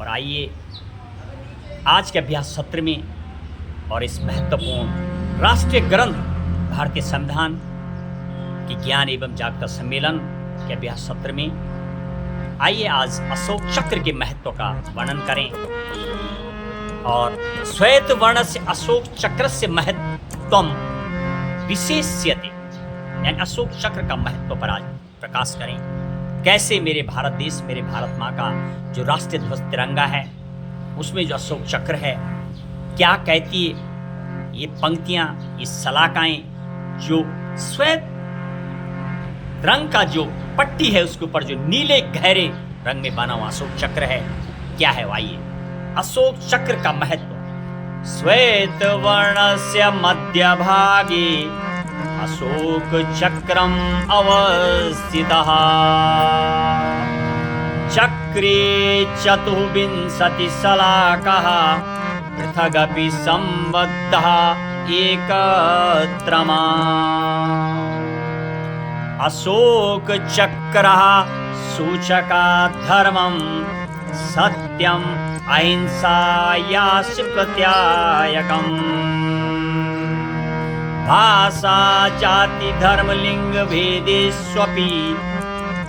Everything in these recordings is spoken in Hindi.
और आइए आज के अभ्यास सत्र में और इस महत्वपूर्ण राष्ट्रीय ग्रंथ भारतीय संविधान के ज्ञान एवं जागरूकता सम्मेलन के अभ्यास सत्र में आइए आज अशोक चक्र के महत्व का वर्णन करें और श्वेत वर्ण से अशोक चक्र से महत्वम विशेष्यते यानी अशोक चक्र का महत्व पर आज प्रकाश करें। कैसे मेरे भारत देश, मेरे भारत माँ का जो राष्ट्रीय ध्वज तिरंगा है उसमें जो अशोक चक्र है क्या कहती है ये पंक्तियां, ये सलाकाएं जो श्वेत रंग का जो पट्टी है उसके ऊपर जो नीले गहरे रंग में बना हुआ अशोक चक्र है क्या है। आइए अशोक चक्र का महत्व। श्वेत वर्णस्य मध्य भागे अशोक चक्रम अवस्थितः चक्रे चतुर्विंशति शलाकाः पृथगपि संबद्धः एकत्रमा। अशोक चक्रः सूचकात् धर्मं सत्यम् अहिंसायाश्च प्रत्यायकम्। भाषा जाति धर्म लिंग भेदेष्वपि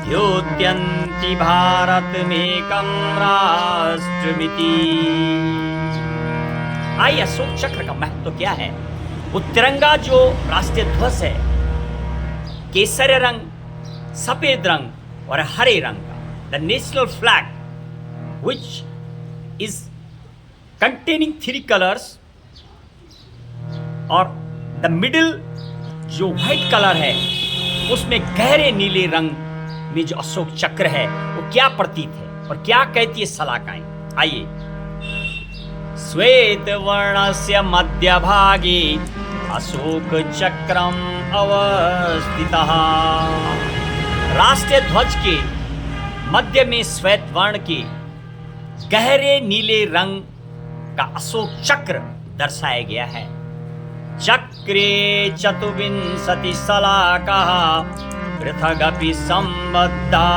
द्योत्यन्ति भारतमेकं राष्ट्रमिति। आइए अशोक चक्र का महत्व क्या है। वो तिरंगा जो राष्ट्रीय ध्वज है केसरी रंग, सफेद रंग और हरे रंग का, the national flag which is containing three colors और द मिडिल जो व्हाइट कलर है उसमें गहरे नीले रंग में जो अशोक चक्र है वो क्या प्रतीत है और क्या कहती है सलाकाएं। आइए श्वेत वर्णस्य मध्य भागे अशोक चक्रम अवस्थितः। राष्ट्रीय ध्वज के मध्य में श्वेत वर्ण के गहरे नीले रंग का अशोक चक्र दर्शाया गया है। चक्रे चतुर्विंशति शलाकाः पृथगपि संबद्धा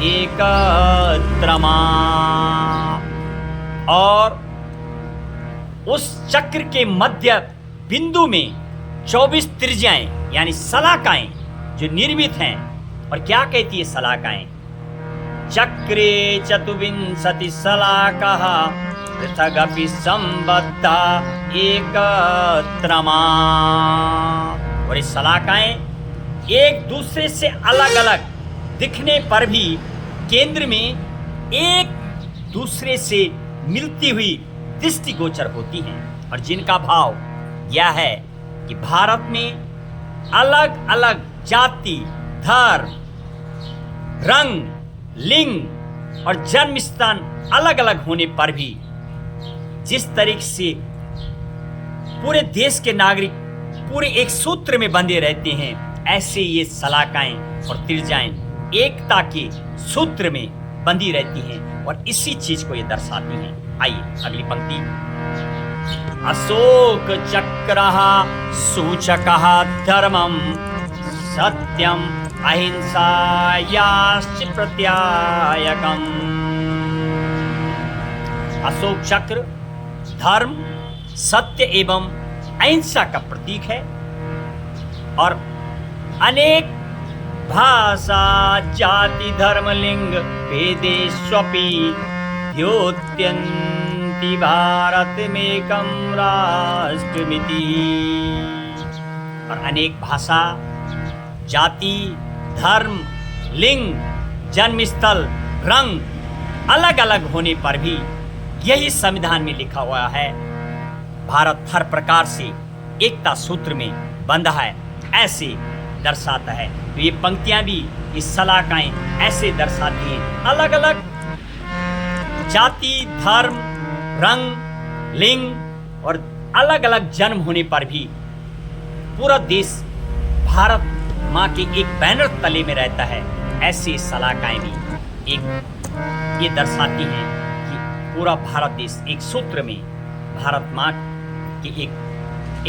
एकत्रमा। और उस चक्र के मध्य बिंदु में 24 त्रिज्याएं यानी सलाकाएं जो निर्मित हैं और क्या कहती है सलाकाएं। चक्रे चतुर्विंशति शलाकाः पृथगपि संबद्धा एकत्रमा। और ये सलाकाएं एक दूसरे से अलग अलग दिखने पर भी केंद्र में एक दूसरे से मिलती हुई दृष्टिगोचर होती हैं और जिनका भाव यह है कि भारत में अलग अलग जाति धर्म रंग लिंग और जन्म स्थान अलग अलग होने पर भी जिस तरीके से पूरे देश के नागरिक पूरे एक सूत्र में बंधे रहते हैं ऐसे ये सलाकाएं और त्रिज्याएं एकता के सूत्र में बंधी रहती हैं और इसी चीज को ये दर्शाती हैं। आइए अगली पंक्ति। अशोक चक्रः सूचकः धर्मं सत्यम् अहिंसायाश्च प्रत्यायकम्। अशोक चक्र धर्म सत्य एवं अहिंसा का प्रतीक है और अनेक भाषा जाति धर्म लिंग भेदेष्वपि द्योत्यन्ति भारतमेकं राष्ट्रमिति। और अनेक भाषा जाति धर्म लिंग जन्मस्थल रंग अलग अलग होने पर भी यही संविधान में लिखा हुआ है भारत हर प्रकार से एकता सूत्र में बंधा है ऐसे दर्शाता है। तो ये पंक्तियां भी इस सलाकाएं ऐसे दर्शाती हैं अलग अलग जाति धर्म रंग लिंग और अलग अलग जन्म होने पर भी पूरा देश भारत माँ के एक बैनर तले में रहता है। ऐसी सलाकाएं भी एक ये दर्शाती हैं कि पूरा भारत देश एक सूत्र में भारत माँ के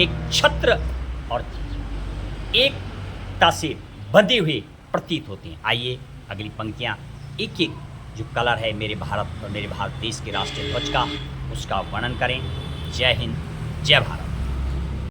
एक छत्र और एकता से बंधे हुए प्रतीत होते हैं। आइए अगली पंक्तियां एक एक जो कलर है मेरे भारत और मेरे भारत देश के राष्ट्रीय ध्वज का, उसका वर्णन करें। जय हिंद, जय भारत।